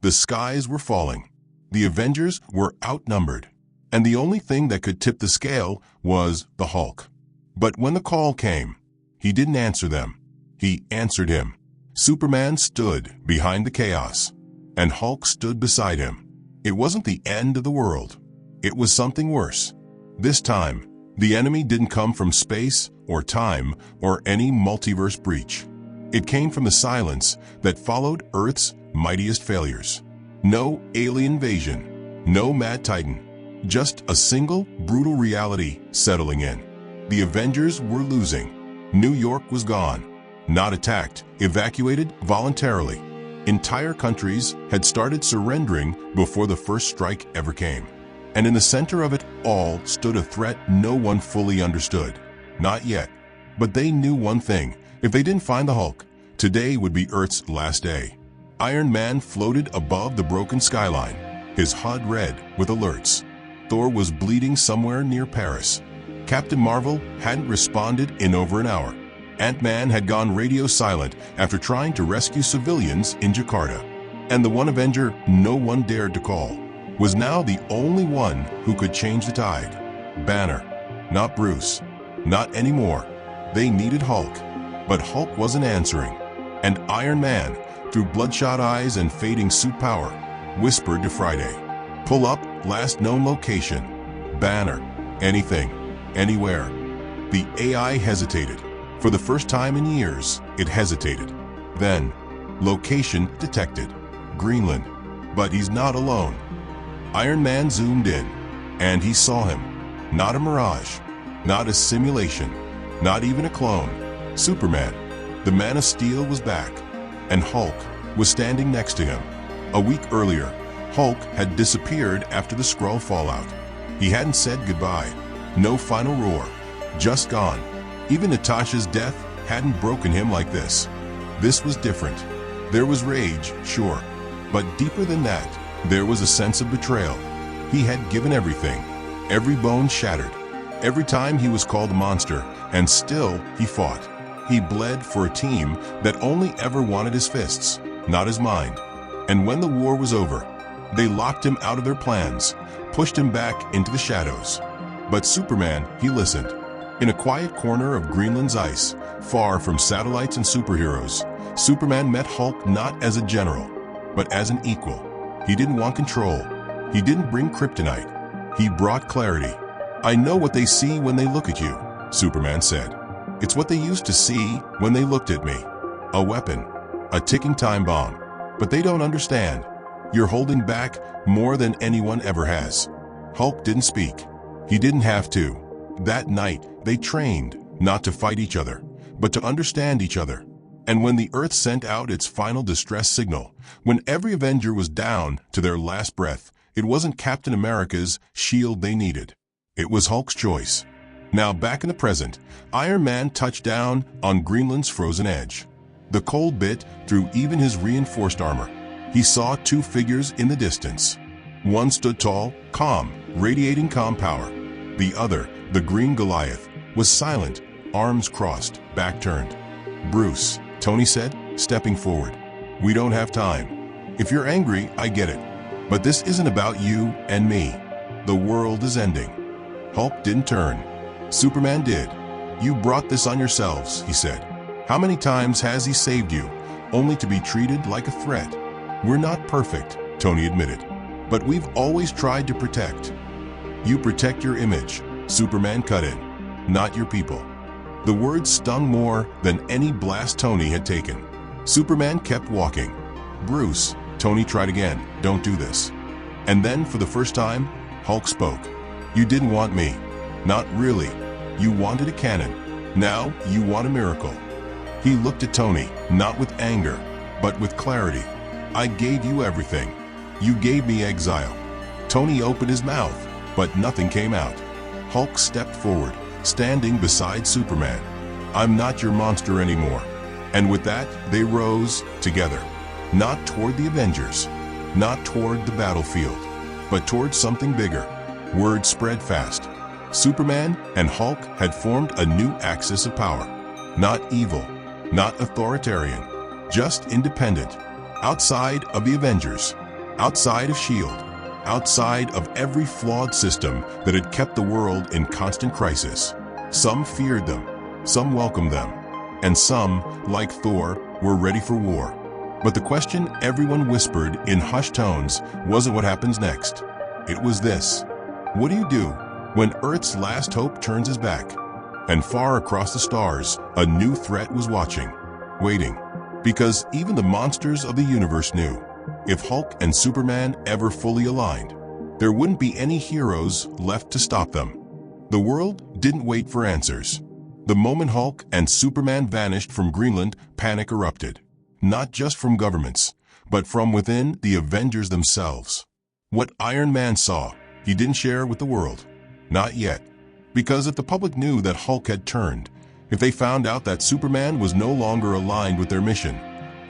The skies were falling. The Avengers were outnumbered. And the only thing that could tip the scale was the Hulk. But when the call came, he didn't answer them. He answered him. Superman stood behind the chaos, and Hulk stood beside him. It wasn't the end of the world. It was something worse. This time, the enemy didn't come from space or time or any multiverse breach. It came from the silence that followed Earth's mightiest failures. No alien invasion, no mad titan, just a single brutal reality settling in. The Avengers were losing. New York was gone. Not attacked, evacuated voluntarily. Entire countries had started surrendering before the first strike ever came. And in the center of it all stood a threat no one fully understood. Not yet. But they knew one thing. If they didn't find the Hulk, today would be Earth's last day. Iron Man floated above the broken skyline, his HUD red with alerts. Thor was bleeding somewhere near Paris. Captain Marvel hadn't responded in over an hour. Ant-Man had gone radio silent after trying to rescue civilians in Jakarta. And the one Avenger no one dared to call was now the only one who could change the tide. Banner. Not Bruce. Not anymore. They needed Hulk. But Hulk wasn't answering. And Iron Man, through bloodshot eyes and fading suit power, whispered to Friday, "Pull up, last known location. Banner. Anything. Anywhere." The AI hesitated. For the first time in years, it hesitated. Then, location detected. Greenland. But he's not alone. Iron Man zoomed in, and he saw him. Not a mirage. Not a simulation. Not even a clone. Superman, the Man of Steel, was back. And Hulk was standing next to him. A week earlier, Hulk had disappeared after the Skrull fallout. He hadn't said goodbye. No final roar. Just gone. Even Natasha's death hadn't broken him like this. This was different. There was rage, sure. But deeper than that, there was a sense of betrayal. He had given everything. Every bone shattered. Every time he was called a monster, and still he fought. He bled for a team that only ever wanted his fists, not his mind. And when the war was over, they locked him out of their plans, pushed him back into the shadows. But Superman, he listened. In a quiet corner of Greenland's ice, far from satellites and superheroes, Superman met Hulk not as a general, but as an equal. He didn't want control. He didn't bring kryptonite. He brought clarity. "I know what they see when they look at you," Superman said. "It's what they used to see when they looked at me. A weapon, a ticking time bomb. But they don't understand. You're holding back more than anyone ever has." Hulk didn't speak. He didn't have to. That night, they trained, not to fight each other, but to understand each other. And when the Earth sent out its final distress signal, when every Avenger was down to their last breath, it wasn't Captain America's shield they needed. It was Hulk's choice. Now back in the present, Iron Man touched down on Greenland's frozen edge. The cold bit through even his reinforced armor. He saw two figures in the distance. One stood tall, calm, radiating calm power. The other, the Green Goliath, was silent, arms crossed, back turned. "Bruce," Tony said, stepping forward. "We don't have time. If you're angry, I get it. But this isn't about you and me. The world is ending." Hulk didn't turn. Superman did. "You brought this on yourselves," he said. "How many times has he saved you, only to be treated like a threat?" "We're not perfect," Tony admitted. "But we've always tried to protect." "You protect your image," Superman cut in, "not your people." The words stung more than any blast Tony had taken. Superman kept walking. "Bruce," Tony tried again, "don't do this." And then, for the first time, Hulk spoke. "You didn't want me. Not really. You wanted a cannon. Now you want a miracle." He looked at Tony, not with anger, but with clarity. "I gave you everything. You gave me exile." Tony opened his mouth, but nothing came out. Hulk stepped forward, standing beside Superman. "I'm not your monster anymore." And with that, they rose together. Not toward the Avengers, not toward the battlefield, but toward something bigger. Word spread fast. Superman and Hulk had formed a new axis of power. Not evil, not authoritarian, just independent. Outside of the Avengers, outside of S.H.I.E.L.D., outside of every flawed system that had kept the world in constant crisis. Some feared them, some welcomed them, and some, like Thor, were ready for war. But the question everyone whispered in hushed tones wasn't what happens next. It was this: what do you do when Earth's last hope turns his back? And far across the stars, a new threat was watching, waiting. Because even the monsters of the universe knew, if Hulk and Superman ever fully aligned, there wouldn't be any heroes left to stop them. The world didn't wait for answers. The moment Hulk and Superman vanished from Greenland, panic erupted. Not just from governments, but from within the Avengers themselves. What Iron Man saw, he didn't share with the world. Not yet. Because if the public knew that Hulk had turned, if they found out that Superman was no longer aligned with their mission,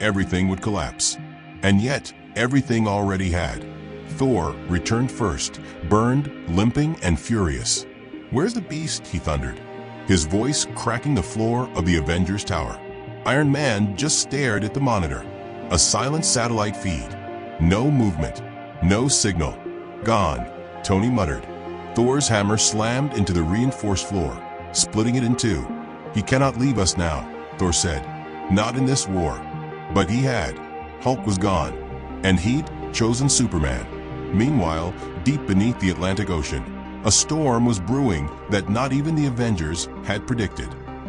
everything would collapse. And yet, everything already had. Thor returned first, burned, limping, and furious. "Where's the beast?" he thundered, his voice cracking the floor of the Avengers Tower. Iron Man just stared at the monitor. A silent satellite feed. No movement. No signal. "Gone," Tony muttered. Thor's hammer slammed into the reinforced floor, splitting it in two. "He cannot leave us now," Thor said. "Not in this war." But he had. Hulk was gone, and he'd chosen Superman. Meanwhile, deep beneath the Atlantic Ocean, a storm was brewing that not even the Avengers had predicted.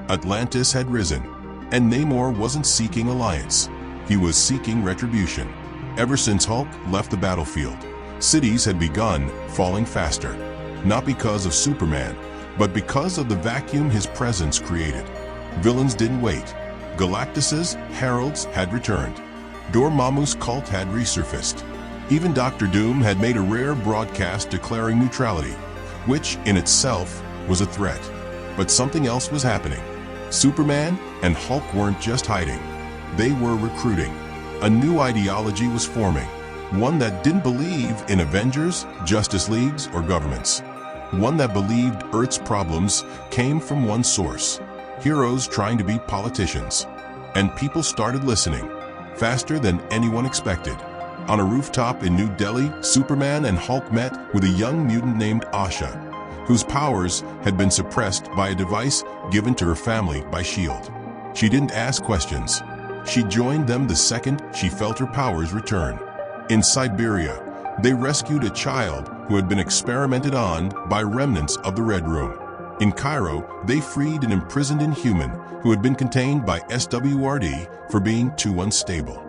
Atlantis had risen, and Namor wasn't seeking alliance. He was seeking retribution. Ever since Hulk left the battlefield, cities had begun falling faster. Not because of Superman, but because of the vacuum his presence created. Villains didn't wait. Galactus's heralds had returned. Dormammu's cult had resurfaced. Even Doctor Doom had made a rare broadcast declaring neutrality, which in itself was a threat. But something else was happening. Superman and Hulk weren't just hiding. They were recruiting. A new ideology was forming. One that didn't believe in Avengers, Justice Leagues, or governments. One that believed Earth's problems came from one source. Heroes trying to be politicians. And people started listening, faster than anyone expected. On a rooftop in New Delhi, Superman and Hulk met with a young mutant named Asha, whose powers had been suppressed by a device given to her family by S.H.I.E.L.D. She didn't ask questions. She joined them the second she felt her powers return. In Siberia, they rescued a child who had been experimented on by remnants of the Red Room. In Cairo, they freed an imprisoned Inhuman who had been contained by SWRD for being too unstable.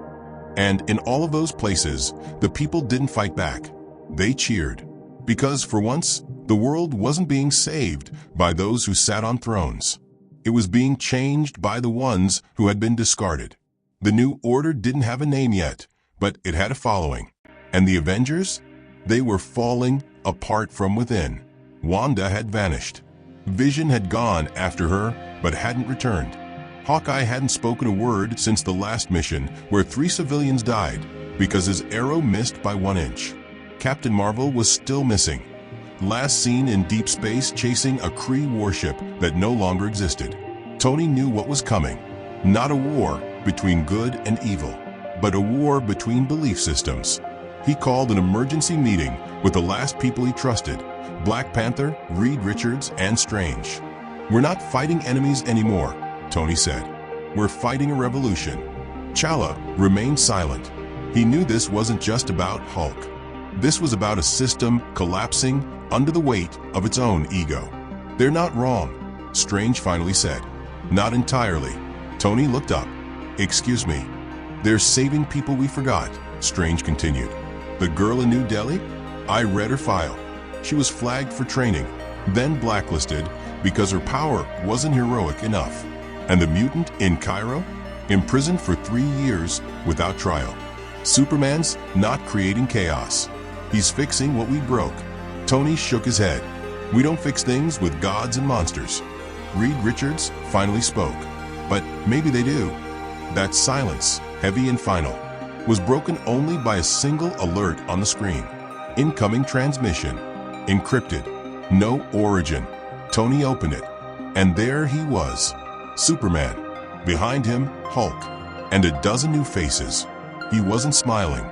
And in all of those places, the people didn't fight back. They cheered. Because for once, the world wasn't being saved by those who sat on thrones. It was being changed by the ones who had been discarded. The new order didn't have a name yet, but it had a following. And the Avengers? They were falling apart from within. Wanda had vanished. Vision had gone after her, but hadn't returned. Hawkeye hadn't spoken a word since the last mission, where 3 civilians died because his arrow missed by 1 inch. Captain Marvel was still missing. Last seen in deep space chasing a Kree warship that no longer existed. Tony knew what was coming. Not a war between good and evil, but a war between belief systems. He called an emergency meeting with the last people he trusted: Black Panther, Reed Richards, and Strange. "We're not fighting enemies anymore," Tony said. "We're fighting a revolution." T'Challa remained silent. He knew this wasn't just about Hulk. This was about a system collapsing under the weight of its own ego. "They're not wrong," Strange finally said. "Not entirely." Tony looked up. "Excuse me. They're saving people we forgot," Strange continued. "The girl in New Delhi? I read her file. She was flagged for training, then blacklisted because her power wasn't heroic enough. And the mutant in Cairo? Imprisoned for 3 years without trial. Superman's not creating chaos. He's fixing what we broke." Tony shook his head. "We don't fix things with gods and monsters." Reed Richards finally spoke. "But maybe they do." That silence, heavy and final, was broken only by a single alert on the screen. Incoming transmission. Encrypted. No origin. Tony opened it, and there he was. Superman. Behind him, Hulk. And a dozen new faces. He wasn't smiling.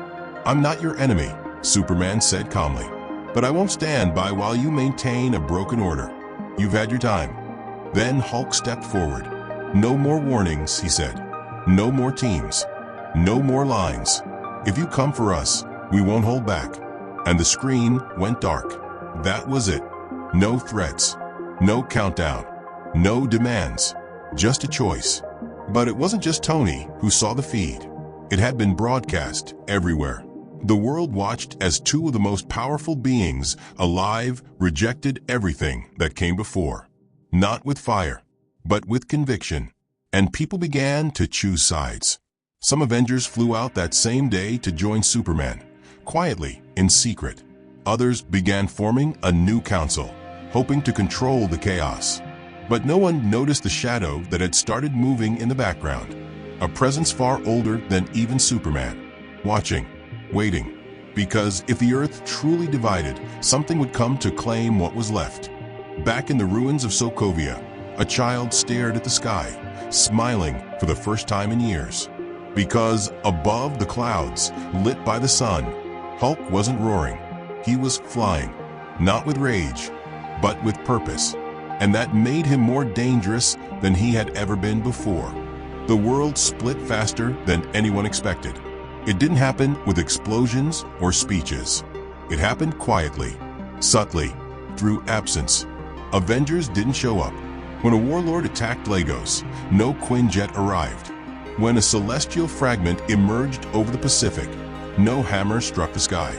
"I'm not your enemy," Superman said calmly. "But I won't stand by while you maintain a broken order. You've had your time." Then Hulk stepped forward. "No more warnings," he said. "No more teams. No more lines. If you come for us, we won't hold back." And the screen went dark. That was it. No threats. No countdown. No demands. Just a choice. But it wasn't just Tony who saw the feed. It had been broadcast everywhere. The world watched as two of the most powerful beings alive rejected everything that came before. Not with fire, but with conviction. And people began to choose sides. Some Avengers flew out that same day to join Superman, quietly, in secret. Others began forming a new council, hoping to control the chaos. But no one noticed the shadow that had started moving in the background. A presence far older than even Superman. Watching, waiting. Because if the Earth truly divided, something would come to claim what was left. Back in the ruins of Sokovia, a child stared at the sky, smiling for the first time in years. Because above the clouds, lit by the sun, Hulk wasn't roaring. He was flying, not with rage, but with purpose. And that made him more dangerous than he had ever been before. The world split faster than anyone expected. It didn't happen with explosions or speeches. It happened quietly, subtly, through absence. Avengers didn't show up. When a warlord attacked Lagos, no Quinjet arrived. When a celestial fragment emerged over the Pacific, no hammer struck the sky.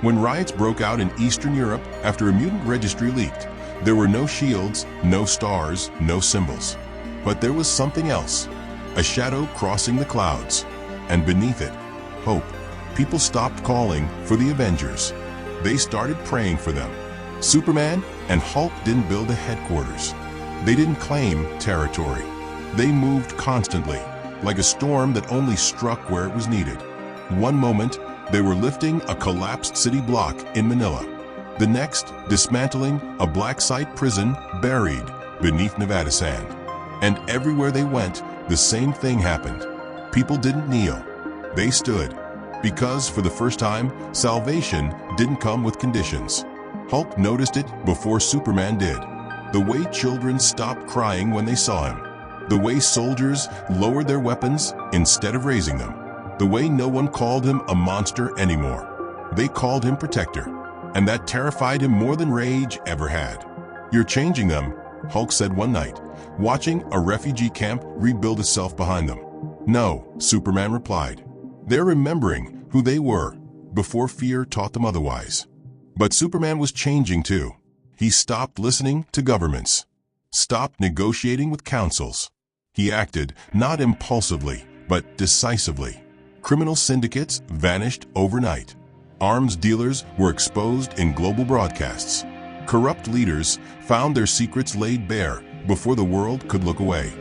When riots broke out in Eastern Europe after a mutant registry leaked, there were no shields, no stars, no symbols. But there was something else, a shadow crossing the clouds, and beneath it, hope. People stopped calling for the Avengers. They started praying for them. Superman and Hulk didn't build a headquarters. They didn't claim territory. They moved constantly, like a storm that only struck where it was needed. One moment, they were lifting a collapsed city block in Manila. The next, dismantling a black site prison buried beneath Nevada sand. And everywhere they went, the same thing happened. People didn't kneel. They stood. Because for the first time, salvation didn't come with conditions. Hulk noticed it before Superman did. The way children stopped crying when they saw him. The way soldiers lowered their weapons instead of raising them. The way no one called him a monster anymore. They called him protector. And that terrified him more than rage ever had. "You're changing them," Hulk said one night, watching a refugee camp rebuild itself behind them. "No," Superman replied. "They're remembering who they were before fear taught them otherwise." But Superman was changing too. He stopped listening to governments, stopped negotiating with councils. He acted not impulsively, but decisively. Criminal syndicates vanished overnight. Arms dealers were exposed in global broadcasts. Corrupt leaders found their secrets laid bare before the world could look away.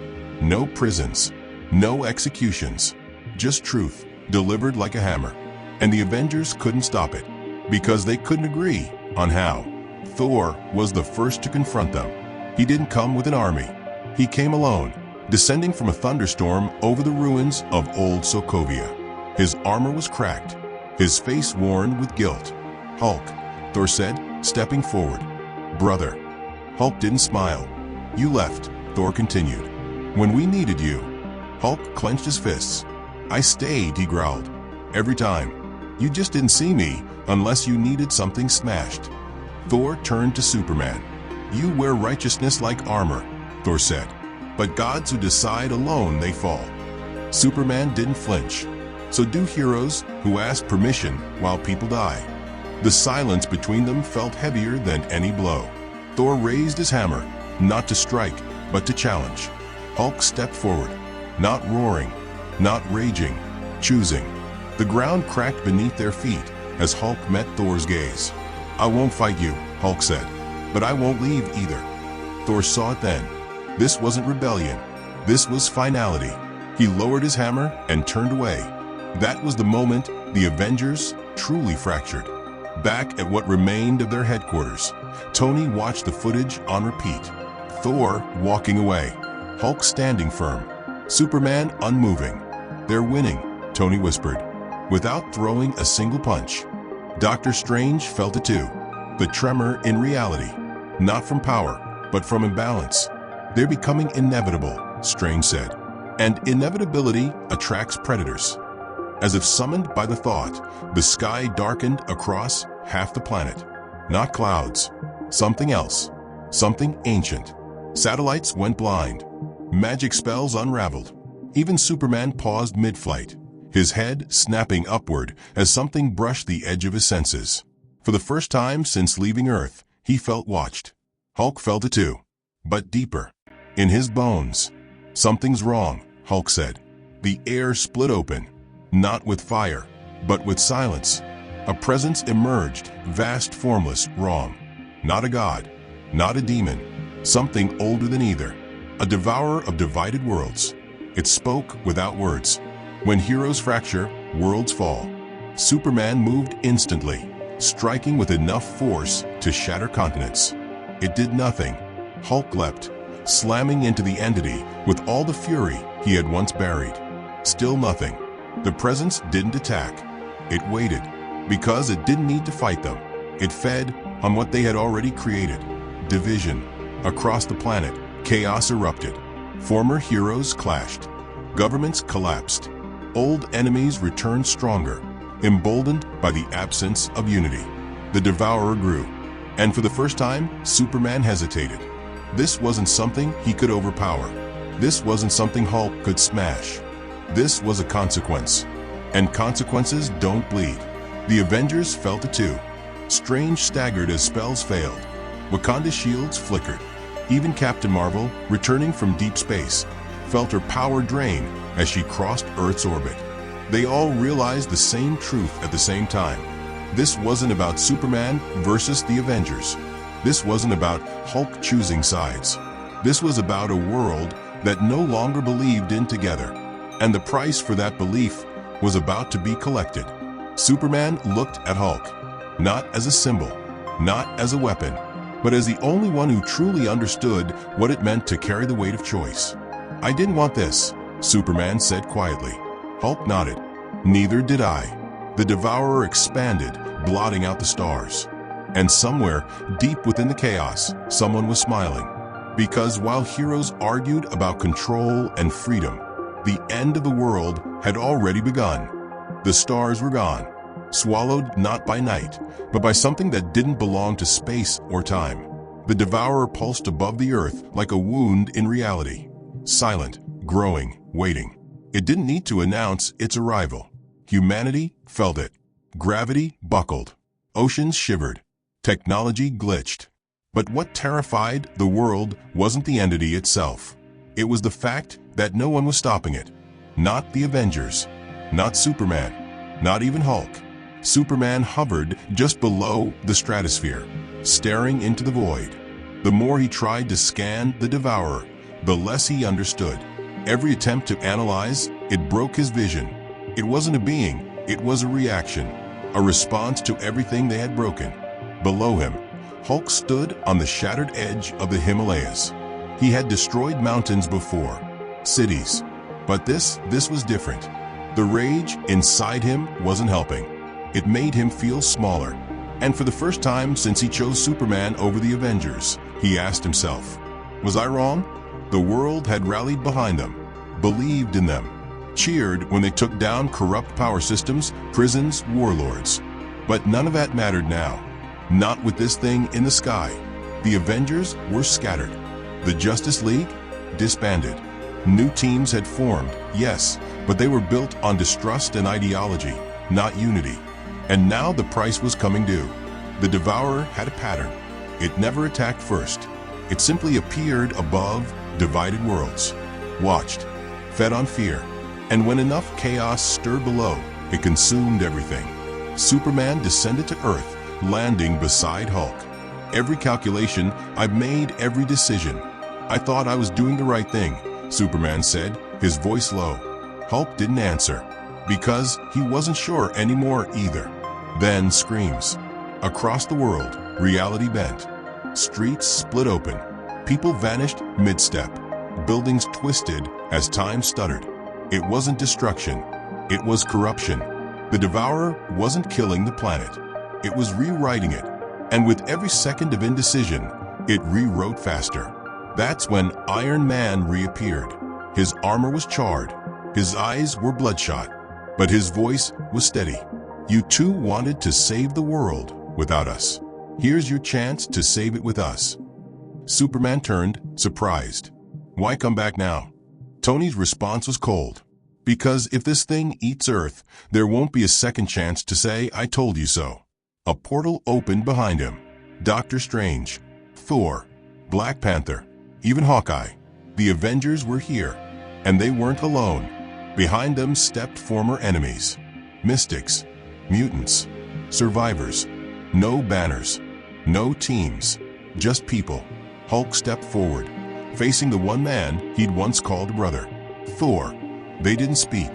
No prisons, no executions, just truth delivered like a hammer. And the Avengers couldn't stop it, because they couldn't agree on how. Thor was the first to confront them. He didn't come with an army. He came alone, descending from a thunderstorm over the ruins of old Sokovia. His armor was cracked, his face worn with guilt. "Hulk," Thor said, stepping forward. "Brother." Hulk didn't smile. "You left," Thor continued, "when we needed you." Hulk clenched his fists. "I stayed," he growled. "Every time. You just didn't see me unless you needed something smashed." Thor turned to Superman. "You wear righteousness like armor," Thor said. "But gods who decide alone, they fall." Superman didn't flinch. So do heroes who ask permission while people die. The silence between them felt heavier than any blow. Thor raised his hammer, not to strike, but to challenge. Hulk stepped forward, not roaring, not raging, choosing. The ground cracked beneath their feet as Hulk met Thor's gaze. "I won't fight you," Hulk said, "but I won't leave either." Thor saw it then. This wasn't rebellion. This was finality. He lowered his hammer and turned away. That was the moment the Avengers truly fractured. Back at what remained of their headquarters, Tony watched the footage on repeat. Thor walking away, Hulk standing firm, Superman unmoving. "They're winning," Tony whispered. without throwing a single punch. Doctor Strange felt it too. The tremor in reality, not from power, but from imbalance. They're becoming inevitable, Strange said. And inevitability attracts predators. As if summoned by the thought, the sky darkened across half the planet. Not clouds. Something else. Something ancient. Satellites went blind. Magic spells unraveled. Even Superman paused mid-flight, his head snapping upward as something brushed the edge of his senses. For the first time since leaving Earth, he felt watched. Hulk felt it too, but deeper. In his bones. Something's wrong, Hulk said. The air split open, not with fire, but with silence. A presence emerged, vast, formless, wrong. Not a god, not a demon, something older than either. A devourer of divided worlds. It spoke without words. When heroes fracture, worlds fall. Superman moved instantly, striking with enough force to shatter continents. It did nothing. Hulk leapt, slamming into the entity with all the fury he had once buried. Still nothing. The presence didn't attack. It waited, because it didn't need to fight them. It fed on what they had already created. Division. Across the planet, chaos erupted. Former heroes clashed. Governments collapsed. Old enemies returned stronger, emboldened by the absence of unity. The devourer grew, and for the first time, Superman hesitated. This wasn't something he could overpower. This wasn't something Hulk could smash. This was a consequence, and consequences don't bleed. The Avengers felt it too. Strange staggered as spells failed. Wakanda's shields flickered. Even Captain Marvel, returning from deep space, felt her power drain as she crossed Earth's orbit. They all realized the same truth at the same time. This wasn't about Superman versus the Avengers. This wasn't about Hulk choosing sides. This was about a world that no longer believed in together. And the price for that belief was about to be collected. Superman looked at Hulk, not as a symbol, not as a weapon, but as the only one who truly understood what it meant to carry the weight of choice. "I didn't want this," Superman said quietly. Hulk nodded. "Neither did I." The devourer expanded, blotting out the stars. And somewhere, deep within the chaos, someone was smiling. Because while heroes argued about control and freedom, the end of the world had already begun. The stars were gone, swallowed not by night, but by something that didn't belong to space or time. The devourer pulsed above the earth like a wound in reality. Silent, growing, waiting. It didn't need to announce its arrival. Humanity felt it. Gravity buckled. Oceans shivered. Technology glitched. But what terrified the world wasn't the entity itself. It was the fact that no one was stopping it. Not the Avengers. Not Superman. Not even Hulk. Superman hovered just below the stratosphere, staring into the void. The more he tried to scan the devourer, the less he understood. Every attempt to analyze, it broke his vision. It wasn't a being, it was a reaction, a response to everything they had broken. Below him, Hulk stood on the shattered edge of the Himalayas. He had destroyed mountains before, cities. But this was different. The rage inside him wasn't helping. It made him feel smaller. And for the first time since he chose Superman over the Avengers, he asked himself, was I wrong? The world had rallied behind them, believed in them, cheered when they took down corrupt power systems, prisons, warlords. But none of that mattered now. Not with this thing in the sky. The Avengers were scattered. The Justice League disbanded. New teams had formed, yes, but they were built on distrust and ideology, not unity. And now the price was coming due. The Devourer had a pattern. It never attacked first. It simply appeared above divided worlds, watched, fed on fear, and when enough chaos stirred below, it consumed everything. Superman descended to Earth, landing beside Hulk. Every calculation I've made, every decision. I thought I was doing the right thing, Superman said, his voice low. Hulk didn't answer, because he wasn't sure anymore either. Then screams. Across the world, reality bent. Streets split open. People vanished mid-step. Buildings twisted as time stuttered. It wasn't destruction. It was corruption. The Devourer wasn't killing the planet. It was rewriting it, and with every second of indecision, it rewrote faster. That's when Iron Man reappeared. His armor was charred, his eyes were bloodshot, but his voice was steady. You two wanted to save the world without us. Here's your chance to save it with us. Superman turned, surprised. Why come back now? Tony's response was cold. Because if this thing eats Earth, there won't be a second chance to say, I told you so. A portal opened behind him. Doctor Strange, Thor, Black Panther, even Hawkeye. The Avengers were here, and they weren't alone. Behind them stepped former enemies. Mystics, mutants, survivors. No banners, no teams, just people. Hulk stepped forward, facing the one man he'd once called brother, Thor. They didn't speak.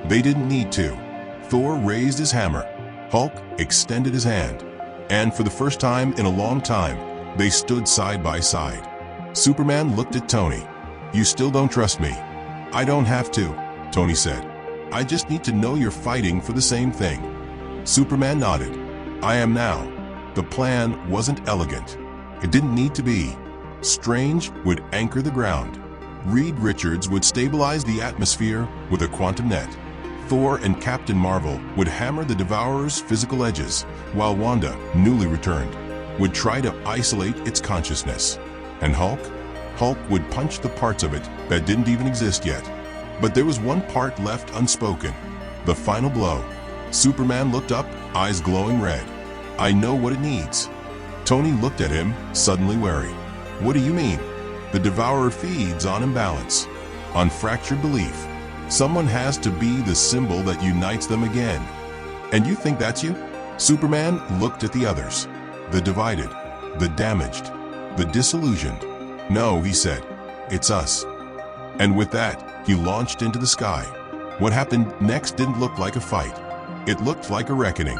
They didn't need to. Thor raised his hammer. Hulk extended his hand. And for the first time in a long time, they stood side by side. Superman looked at Tony. You still don't trust me? I don't have to, Tony said. I just need to know you're fighting for the same thing. Superman nodded. I am now. The plan wasn't elegant. It didn't need to be. Strange would anchor the ground. Reed Richards would stabilize the atmosphere with a quantum net. Thor and Captain Marvel would hammer the Devourer's physical edges, while Wanda, newly returned, would try to isolate its consciousness. And Hulk would punch the parts of it that didn't even exist yet. But there was one part left unspoken. The final blow. Superman looked up, eyes glowing red. I know what it needs. Tony looked at him, suddenly wary. What do you mean? The Devourer feeds on imbalance, on fractured belief. Someone has to be the symbol that unites them again. And you think that's you? Superman looked at the others. The divided, the damaged, the disillusioned. No, he said, it's us. And with that, he launched into the sky. What happened next didn't look like a fight. It looked like a reckoning.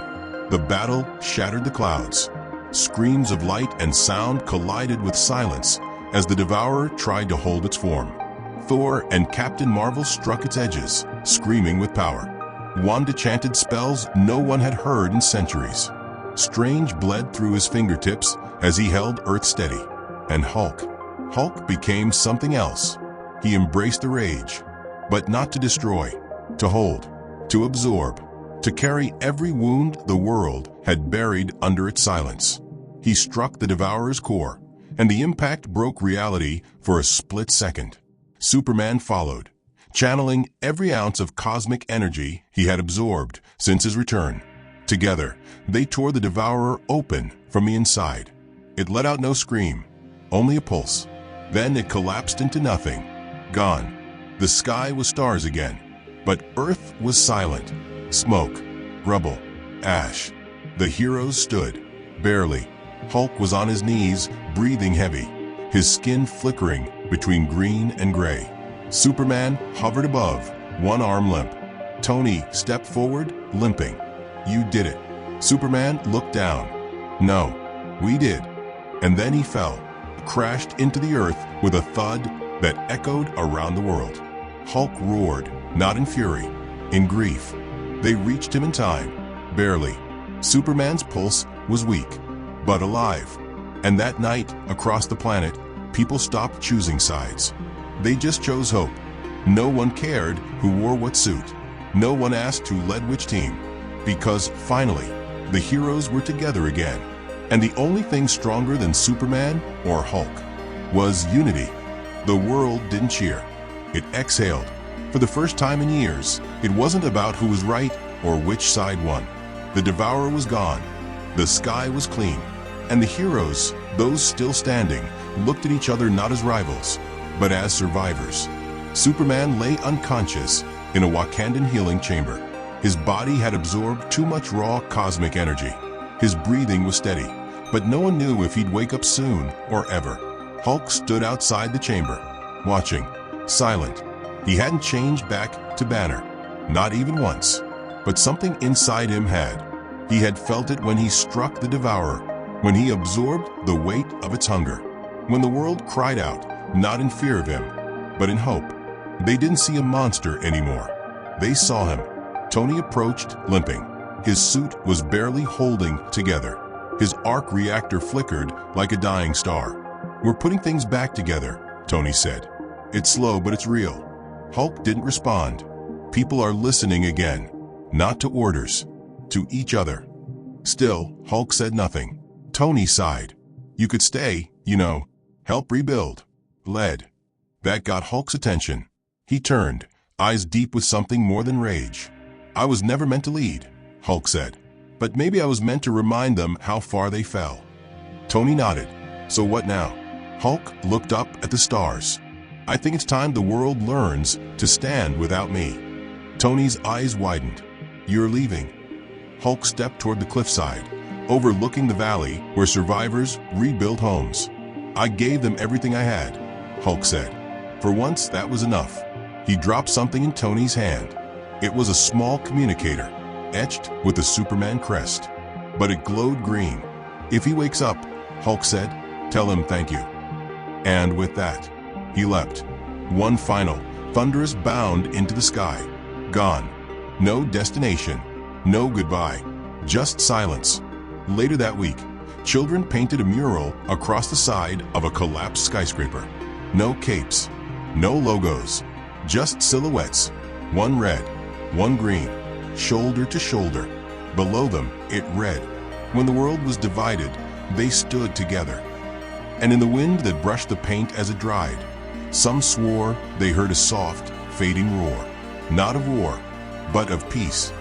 The battle shattered the clouds. Screams of light and sound collided with silence as the Devourer tried to hold its form. Thor and Captain Marvel struck its edges, screaming with power. Wanda chanted spells no one had heard in centuries. Strange bled through his fingertips as he held Earth steady. And Hulk became something else. He embraced the rage, but not to destroy, to hold, to absorb, to carry every wound the world had buried under its silence. He struck the Devourer's core, and the impact broke reality for a split second. Superman followed, channeling every ounce of cosmic energy he had absorbed since his return. Together, they tore the Devourer open from the inside. It let out no scream, only a pulse. Then it collapsed into nothing, gone. The sky was stars again, but Earth was silent. Smoke, rubble, ash. The heroes stood, barely. Hulk was on his knees, breathing heavy, his skin flickering between green and gray. Superman hovered above, one arm limp. Tony stepped forward, limping. You did it. Superman looked down. No, we did. And then he fell, crashed into the earth with a thud that echoed around the world. Hulk roared, not in fury, in grief. They reached him in time, barely. Superman's pulse was weak, but alive. And that night, across the planet, people stopped choosing sides. They just chose hope. No one cared who wore what suit. No one asked who led which team. Because finally, the heroes were together again. And the only thing stronger than Superman or Hulk was unity. The world didn't cheer. It exhaled. For the first time in years, it wasn't about who was right or which side won. The Devourer was gone. The sky was clean. And the heroes, those still standing, looked at each other not as rivals, but as survivors. Superman lay unconscious in a Wakandan healing chamber. His body had absorbed too much raw cosmic energy. His breathing was steady, but no one knew if he'd wake up soon or ever. Hulk stood outside the chamber, watching, silent. He hadn't changed back to Banner, not even once. But something inside him had. He had felt it when he struck the Devourer, when he absorbed the weight of its hunger. When the world cried out, not in fear of him, but in hope. They didn't see a monster anymore. They saw him, Tony approached, limping. His suit was barely holding together. His arc reactor flickered like a dying star. "We're putting things back together," Tony said. "It's slow, but it's real." Hulk didn't respond. People are listening again. Not to orders. To each other. Still, Hulk said nothing. Tony sighed. "You could stay, help rebuild." Lead. That got Hulk's attention. He turned, eyes deep with something more than rage. "I was never meant to lead," Hulk said. "But maybe I was meant to remind them how far they fell." Tony nodded. "So what now?" Hulk looked up at the stars. "I think it's time the world learns to stand without me." Tony's eyes widened. "You're leaving." Hulk stepped toward the cliffside, overlooking the valley where survivors rebuilt homes. "I gave them everything I had," Hulk said. For once, that was enough. He dropped something in Tony's hand. It was a small communicator, etched with a Superman crest. But it glowed green. "If he wakes up," Hulk said, "tell him thank you." And with that, he leapt. One final, thunderous bound into the sky. Gone. No destination. No goodbye. Just silence. Later that week, children painted a mural across the side of a collapsed skyscraper. No capes. No logos. Just silhouettes. One red, one green, shoulder to shoulder. Below them, it read, "When the world was divided, they stood together." And in the wind that brushed the paint as it dried, some swore they heard a soft, fading roar. Not of war, but of peace.